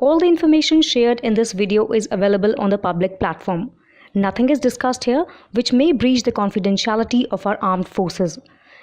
All the information shared in this video is available on the public platform. Nothing is discussed here which may breach the confidentiality of our armed forces.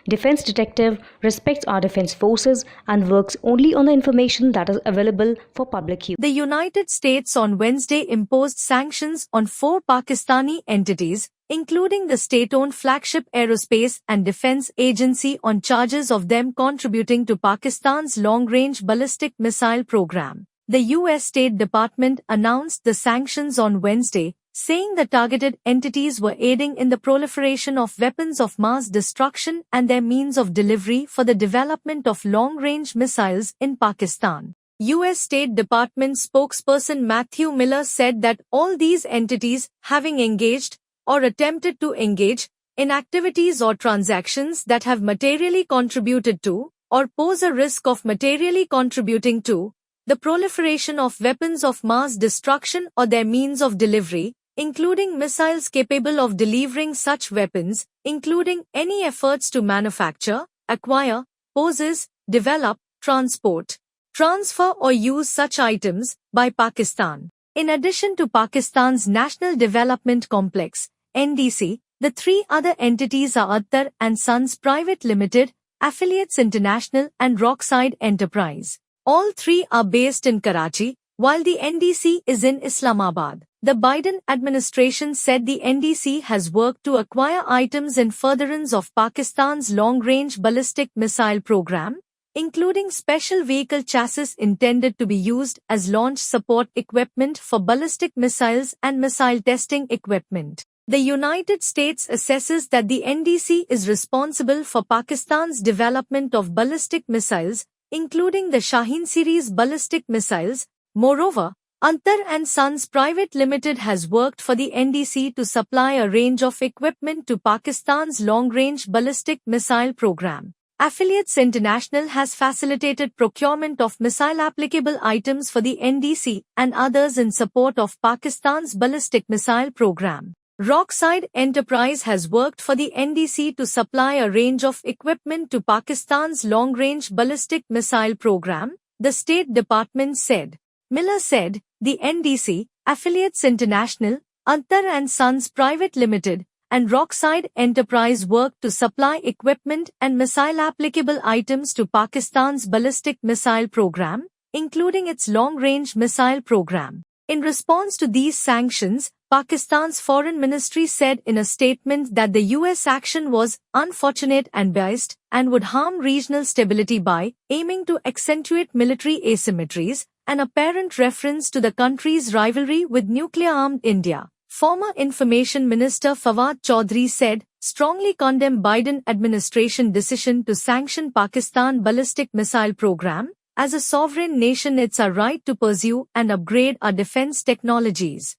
Defense Detective respects our defense forces and works only on the information that is available for public use. The United States on Wednesday imposed sanctions on 4 Pakistani entities, including the state-owned flagship Aerospace and Defense Agency, on charges of them contributing to Pakistan's long-range ballistic missile program. The U.S. State Department announced the sanctions on Wednesday, saying the targeted entities were aiding in the proliferation of weapons of mass destruction and their means of delivery for the development of long-range missiles in Pakistan. U.S. State Department spokesperson Matthew Miller said that all these entities having engaged or attempted to engage in activities or transactions that have materially contributed to or pose a risk of materially contributing to the proliferation of weapons of mass destruction or their means of delivery, including missiles capable of delivering such weapons, including any efforts to manufacture, acquire, possess, develop, transport, transfer or use such items by Pakistan. In addition to Pakistan's National Development Complex, NDC, the 3 other entities are Attar and Sons Private Limited, Affiliates International and Rockside Enterprise. All 3 are based in Karachi, while the NDC is in Islamabad. The Biden administration said the NDC has worked to acquire items in furtherance of Pakistan's long-range ballistic missile program, including special vehicle chassis intended to be used as launch support equipment for ballistic missiles and missile testing equipment. The United States assesses that the NDC is responsible for Pakistan's development of ballistic missiles, including the Shaheen series ballistic missiles. Moreover, Attar and Sons Private Limited has worked for the NDC to supply a range of equipment to Pakistan's long-range ballistic missile program. Affiliates International has facilitated procurement of missile-applicable items for the NDC and others in support of Pakistan's ballistic missile program. Rockside Enterprise has worked for the NDC to supply a range of equipment to Pakistan's long-range ballistic missile program, the State Department said. Miller said, the NDC, Affiliates International, Attar and Sons Private Limited, and Rockside Enterprise worked to supply equipment and missile-applicable items to Pakistan's ballistic missile program, including its long-range missile program. In response to these sanctions, Pakistan's Foreign Ministry said in a statement that the U.S. action was unfortunate and biased and would harm regional stability by aiming to accentuate military asymmetries, an apparent reference to the country's rivalry with nuclear-armed India. Former Information Minister Fawad Chaudhry said, strongly condemned Biden administration decision to sanction Pakistan ballistic missile program. As a sovereign nation, it's our right to pursue and upgrade our defense technologies.